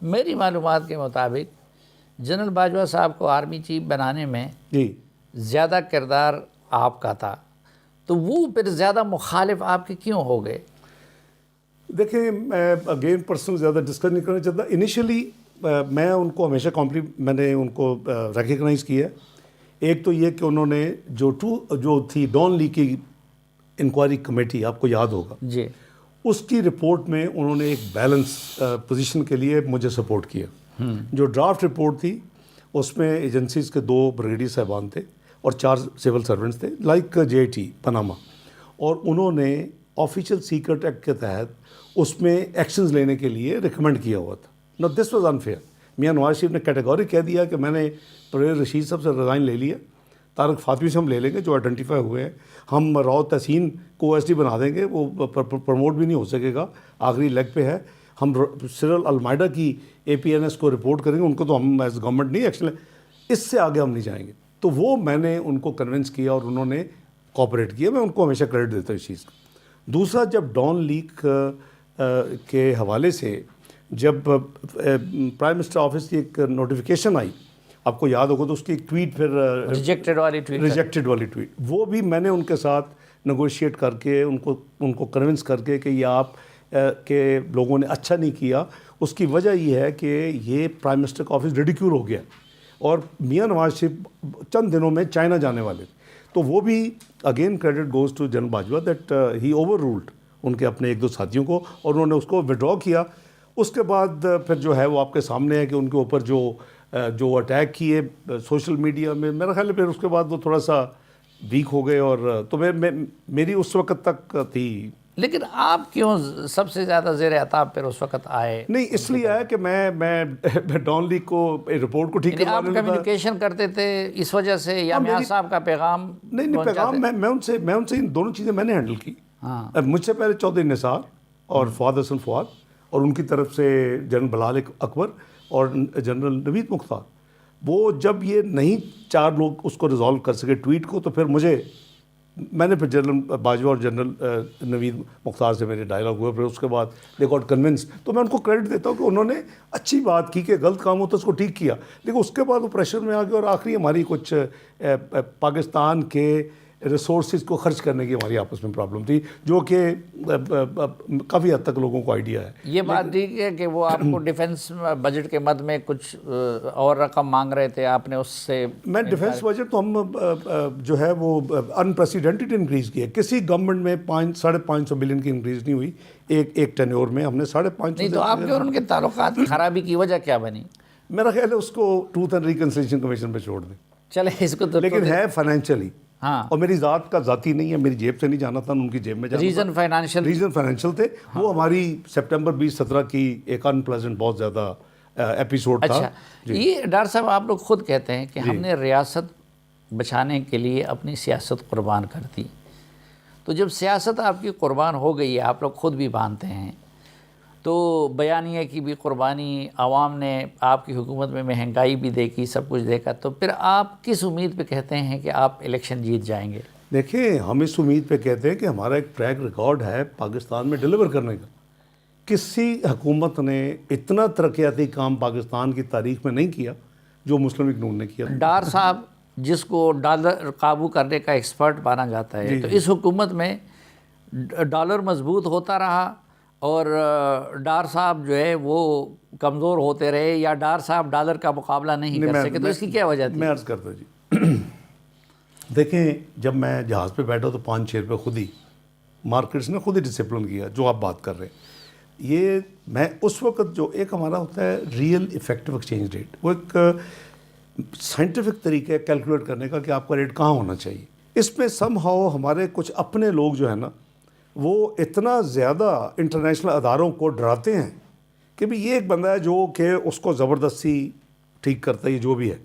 میری معلومات کے مطابق جنرل باجوہ صاحب کو آرمی چیف بنانے میں زیادہ کردار آپ کا تھا، تو وہ پھر زیادہ مخالف آپ کے کیوں ہو گئے؟ دیکھیں میں اگین پرسنل زیادہ ڈسکس نہیں کرنا چاہتا. انیشلی میں ان کو ہمیشہ میں نے ان کو ریکگنائز کیا. ایک تو یہ کہ انہوں نے جو تھی ڈان لی کی انکوائری کمیٹی، آپ کو یاد ہوگا جی، اس کی رپورٹ میں انہوں نے ایک بیلنس پوزیشن کے لیے مجھے سپورٹ کیا. جو ڈرافٹ رپورٹ تھی اس میں ایجنسیز کے 2 بریگیڈیئر صاحبان تھے اور 4 سول سرونٹس تھے لائک JIT پناما، اور انہوں نے آفیشیل سیکرٹ ایکٹ کے تحت اس میں ایکشنز لینے کے لیے ریکمینڈ کیا ہوا تھا. نو this was unfair. Mian Nawaz Sharif نے کیٹیگوری کہہ دیا کہ میں نے پرویز رشید صاحب سے ریزائن لے لیا، طارق فاطمی سے ہم لے لیں گے جو آئیڈینٹیفائی ہوئے ہیں، ہم راؤ تحسین کو OSD بنا دیں گے، وہ پروموٹ بھی نہیں ہو سکے گا، آخری لیگ پہ ہے. ہم سرل المائڈا کی APNS کو رپورٹ کریں گے، ان کو تو ہم ایز گورنمنٹ نہیں ایکشن لیں، اس سے آگے ہم نہیں جائیں گے. تو وہ میں نے ان کو کنونس کیا اور انہوں نے کوآپریٹ کیا. میں ان کو ہمیشہ کریڈٹ دیتا ہوں اس چیز کا. دوسرا، جب ڈان لیک کے حوالے سے جب پرائم منسٹر آفس کی ایک نوٹیفیکیشن آئی، آپ کو یاد ہوگا، تو اس کی ایک ٹویٹ پھر ریجیکٹڈ والی ٹویٹ، وہ بھی میں نے ان کے ساتھ نیگوشیٹ کر کے ان کو کنونس کر کے کہ یہ آپ کے لوگوں نے اچھا نہیں کیا. اس کی وجہ یہ ہے کہ یہ پرائم منسٹر کا آفس ریڈیکیول ہو گیا اور میاں نواز شریف چند دنوں میں چائنا جانے والے تھے. تو وہ بھی again credit goes to general Bajwa that he overruled ان کے اپنے 1-2 ساتھیوں کو، اور انہوں نے اس کو وڈرا کیا. اس کے بعد پھر جو ہے وہ آپ کے سامنے ہے کہ ان کے اوپر جو اٹیک کیے سوشل میڈیا میں، میرا خیال ہے پھر اس کے بعد وہ تھوڑا سا ویک ہو گئے. اور تو میری اس وقت تک تھی. لیکن آپ کیوں سب سے زیادہ زیر عتاب پھر اس وقت آئے؟ نہیں، اس لیے آیا کہ میں ڈان لیک کو رپورٹ کو ٹھیک کروانے لگا. آپ کمیونیکیشن کرتے تھے اس وجہ سے، یا میاں صاحب کا پیغام؟ نہیں، پیغام میں ان سے ان دونوں چیزیں میں نے ہینڈل کی. مجھ سے پہلے چودھری نثار اور فواد حسن فواد، اور ان کی طرف سے جنرل بلال اکبر اور جنرل نوید مختار. وہ جب یہ نہیں 4 لوگ اس کو ریزالو کر سکے ٹویٹ کو، تو پھر میں نے پھر جنرل باجوہ اور جنرل نوید مختار سے میرے ڈائلاگ ہوئے. پھر اس کے بعد دے گاٹ کنونس. تو میں ان کو کریڈٹ دیتا ہوں کہ انہوں نے اچھی بات کی کہ غلط کام ہوتا ہے اس کو ٹھیک کیا. لیکن اس کے بعد وہ پریشر میں آ گئے، اور آخری ہماری کچھ پاکستان کے ریسورسز کو خرچ کرنے کی ہماری آپس میں پرابلم تھی، جو کہ کافی حد تک لوگوں کو آئیڈیا ہے. یہ بات ٹھیک ہے کہ وہ آپ کو ڈیفنس بجٹ کے مد میں کچھ اور رقم مانگ رہے تھے، آپ نے اس سے؟ میں ڈیفنس بجٹ تو ہم جو ہے وہ انپریسیڈنٹڈ انکریز کیا. کسی گورنمنٹ میں 550 بلین کی انکریز نہیں ہوئی ایک ٹینیور میں. ہم نے 550. نہیں تو آپ کے اور ان کے تعلقات خرابی کی وجہ کیا بنی؟ میرا خیال ہے اس کو ٹروتھ اینڈ ریکنسیلیشن کمیشن پہ چھوڑ دیں. چلے اس کو تو، لیکن ہے فائنینشلی. اور میری ذات کا ذاتی نہیں ہے، میری جیب سے نہیں جانا تھا، ان کی جیب میں جانا تھا. ریزن فائنینشیل تھے. وہ ہماری سپٹمبر 2017 کی ایک انپلیزنٹ بہت زیادہ ایپیسوڈ تھا. یہ ڈاکٹر صاحب آپ لوگ خود کہتے ہیں کہ ہم نے ریاست بچانے کے لیے اپنی سیاست قربان کر دی. تو جب سیاست آپ کی قربان ہو گئی ہے، آپ لوگ خود بھی مانتے ہیں، تو بیانیے کی بھی قربانی، عوام نے آپ کی حکومت میں مہنگائی بھی دیکھی، سب کچھ دیکھا، تو پھر آپ کس امید پہ کہتے ہیں کہ آپ الیکشن جیت جائیں گے؟ دیکھیں، ہم اس امید پہ کہتے ہیں کہ ہمارا ایک ٹریک ریکارڈ ہے پاکستان میں ڈیلیور کرنے کا. کسی حکومت نے اتنا ترقیاتی کام پاکستان کی تاریخ میں نہیں کیا جو مسلم لیگ نون نے کیا. ڈار صاحب جس کو ڈالر قابو کرنے کا ایکسپرٹ مانا جاتا ہے، تو اس حکومت میں ڈالر مضبوط ہوتا رہا اور ڈار صاحب جو ہے وہ کمزور ہوتے رہے، یا ڈار صاحب ڈالر کا مقابلہ نہیں کر سکے؟ تو اس کی کیا وجہ تھی؟ میں عرض کرتا جی. دیکھیں، جب میں جہاز پہ بیٹھا تو 5-6 روپے خود ہی مارکیٹس نے خود ہی ڈسپلن کیا، جو آپ بات کر رہے ہیں. یہ میں اس وقت جو ایک ہمارا ہوتا ہے ریئل افیکٹو ایکسچینج ریٹ، وہ ایک سائنٹیفک طریقہ ہے کیلکولیٹ کرنے کا کہ آپ کا ریٹ کہاں ہونا چاہیے. اس میں سم ہاؤ ہمارے کچھ اپنے لوگ جو ہے نا، وہ اتنا زیادہ انٹرنیشنل اداروں کو ڈراتے ہیں کہ بھی یہ ایک بندہ ہے جو کہ اس کو زبردستی ٹھیک کرتا ہے جو بھی ہے،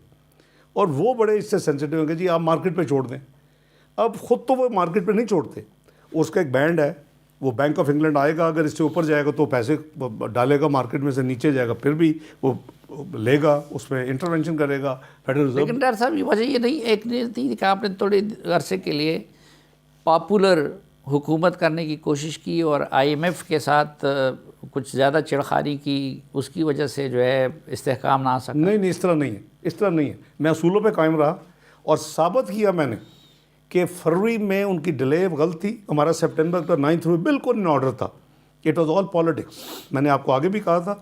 اور وہ بڑے اس سے سینسیٹیو ہیں کہ جی آپ مارکیٹ پہ چھوڑ دیں. اب خود تو وہ مارکیٹ پہ نہیں چھوڑتے، اس کا ایک بینڈ ہے. وہ بینک آف انگلینڈ آئے گا، اگر اس سے اوپر جائے گا تو پیسے ڈالے گا مارکیٹ میں سے، نیچے جائے گا پھر بھی وہ لے گا، اس میں انٹرونشن کرے گا فیڈرل ریزرو. لیکن ڈاکٹر صاحب یہ وجہ یہ نہیں ایک نہیں تھی کہ آپ نے تھوڑے عرصے کے لیے پاپولر حکومت کرنے کی کوشش کی اور IMF کے ساتھ کچھ زیادہ چھیڑخانی کی، اس کی وجہ سے جو ہے استحکام نہ آ سکا؟ نہیں، اس طرح نہیں ہے، اس طرح نہیں ہے. میں اصولوں پہ قائم رہا اور ثابت کیا میں نے کہ فروری میں ان کی ڈیلے غلط تھی، ہمارا سپٹمبر کا 9 میں بالکل ان آرڈر تھا. It was all politics. میں نے آپ کو آگے بھی کہا تھا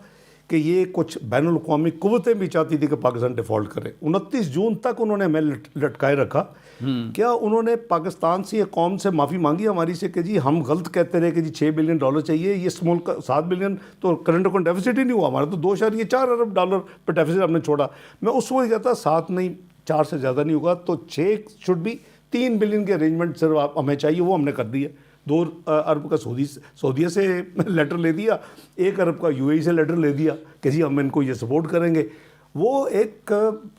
کہ یہ کچھ بین الاقوامی قوتیں بھی چاہتی تھی کہ پاکستان ڈیفالٹ کرے. 29 جون تک انہوں نے ہمیں لٹکائے رکھا. کیا انہوں نے پاکستان سے، یہ قوم سے معافی مانگی ہماری سے کہ جی ہم غلط کہتے رہے کہ جی $6 بلین چاہیے، یہ اس ملک کا 7 بلین تو کرنٹ اکاؤنٹ ڈیفیسٹ ہی نہیں ہوا، ہمارا تو $2.4 ارب پہ ڈیفیسٹ ہم نے چھوڑا. میں اس وقت کہتا 7 نہیں 4 سے زیادہ نہیں ہوگا، تو 6 شوڈ بھی 3 بلین کے ارینجمنٹ صرف ہمیں چاہیے، وہ ہم نے کر دیا. 2 ارب کا سعودیہ سے لیٹر لے دیا، 1 ارب کا UAE سے لیٹر لے دیا کہ جی ہم ان کو یہ سپورٹ کریں گے. وہ ایک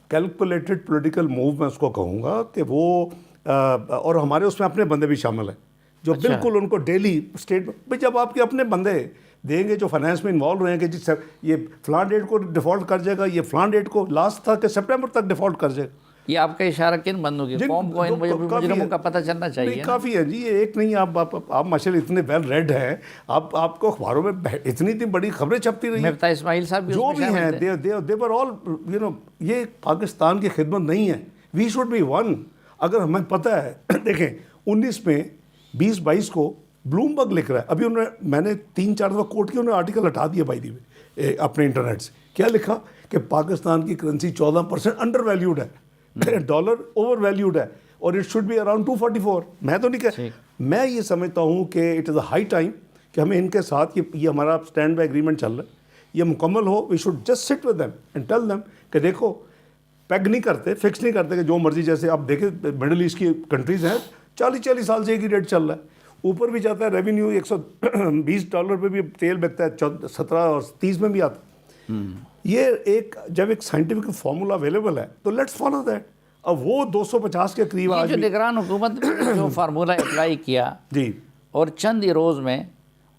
کیلکولیٹڈ پولیٹیکل موو میں اس کو کہوں گا کہ وہ اور ہمارے اس میں اپنے بندے بھی شامل ہیں جو بالکل ان کو ڈیلی اسٹیٹ بھائی جب آپ کے اپنے بندے دیں گے جو فائنانس میں انوالو رہے ہیں کہ جی سر یہ فلاں ڈیٹ کو ڈیفالٹ کر جائے گا، یہ فلاں ڈیٹ کو لاسٹ تھا کہ سپٹمبر تک ڈیفالٹ کر جائے گا. یہ آپ کا اشارہ کن بندوں کی قوم کو، ان مجرموں کا پتہ چلنا چاہیے. کافی ہے جی، ایک نہیں. آپ ماشاءاللہ اتنے ویل ریڈ ہیں، آپ کو اخباروں میں اتنی بڑی خبریں چھپتی رہی ہیں. مفتاح اسماعیل صاحب جو بھی ہیں they were all یہ پاکستان کی خدمت نہیں ہے. We should be one. اگر ہمیں پتہ ہے دیکھیں 19 میں 20-22 کو بلومبرگ لکھ رہا ہے، ابھی میں نے 3-4 دفعہ کوٹ کیا، انہوں نے آرٹیکل ہٹا دیا بائی دی وے اپنے انٹرنیٹ سے. کیا لکھا کہ پاکستان کی کرنسی 14% انڈر ویلیوڈ ہے، ڈالر اوور ویلیوڈ ہے اور اٹ شوڈ بی اراؤنڈ 244. میں تو نہیں کہ میں یہ سمجھتا ہوں کہ it is a high time کہ ہمیں ان کے ساتھ یہ ہمارا اسٹینڈ بائی ایگریمنٹ چل رہا ہے، یہ مکمل ہو. We should just sit with them and tell them کہ دیکھو پیگ نہیں کرتے، فکس نہیں کرتے کہ جو مرضی. جیسے آپ دیکھیں مڈل ایسٹ کی کنٹریز ہیں 40 سال سے ایک ہی ریٹ چل رہا ہے، اوپر بھی جاتا ہے. ریونیو $120 پہ بھی تیل بکتا ہے، 17 اور 30 میں بھی آتا ہے. یہ جب ایک سائنٹیفک فارمولا اویلیبل ہے تو لیٹس فالو دیٹ. اب وہ 250 کے قریب جو نگران حکومت نے جو فارمولا اپلائی کیا جی، اور چند ہی روز میں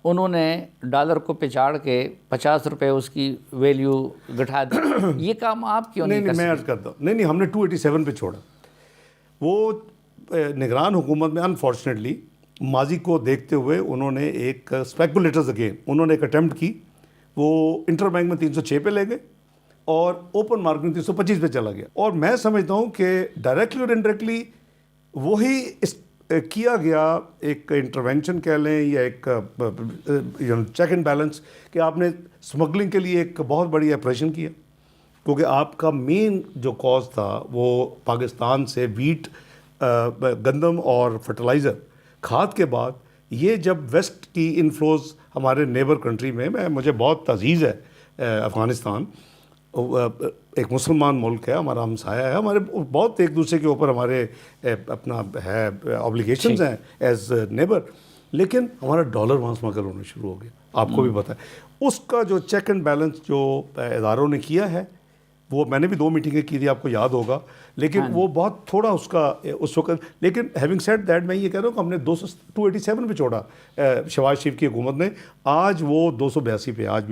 انہوں نے ڈالر کو پچاڑ کے $50 اس کی ویلیو گھٹا دی. یہ کام آپ کیوں نہیں کر سکتے؟ میں عرض کرتا ہوں نہیں ہم نے 287 پہ چھوڑا. وہ نگران حکومت میں انفارچونیٹلی ماضی کو دیکھتے ہوئے انہوں نے ایک اسپیکولیٹرز اگین انہوں نے ایک اٹیمپٹ کی. وہ انٹر بینک میں 306 پہ لے گئے اور اوپن مارکیٹ میں 325 پہ چلا گیا. اور میں سمجھتا ہوں کہ ڈائریکٹلی اور انڈائریکٹلی وہی کیا گیا ایک انٹرونشن کہہ لیں یا ایک چیک اینڈ بیلنس کہ آپ نے اسمگلنگ کے لیے ایک بہت بڑی آپریشن کیا. کیونکہ آپ کا مین جو کاز تھا وہ پاکستان سے ویٹ، گندم اور فرٹیلائزر کھاد کے بعد یہ جب ویسٹ کی انفلوز ہمارے نیبر کنٹری میں مجھے بہت عزیز ہے افغانستان. ایک مسلمان ملک ہے، ہمارا ہمسایہ ہے، ہمارے بہت ایک دوسرے کے اوپر ہمارے اپنا ہے آبلیگیشنز ہیں ایز نیبر. لیکن ہمارا ڈالر وہاں اسمگل ہونا شروع ہو گیا. آپ کو بھی پتہ ہے اس کا جو چیک اینڈ بیلنس جو اداروں نے کیا ہے وہ میں نے بھی 2 میٹنگیں کی تھی، آپ کو یاد ہوگا. لیکن وہ بہت تھوڑا اس کا اس وقت. لیکن ہیونگ سیڈ دیٹ میں یہ کہہ رہا ہوں کہ ہم نے 287 پہ چھوڑا شہباز شریف کی حکومت نے. آج وہ 282 پہ آج بھی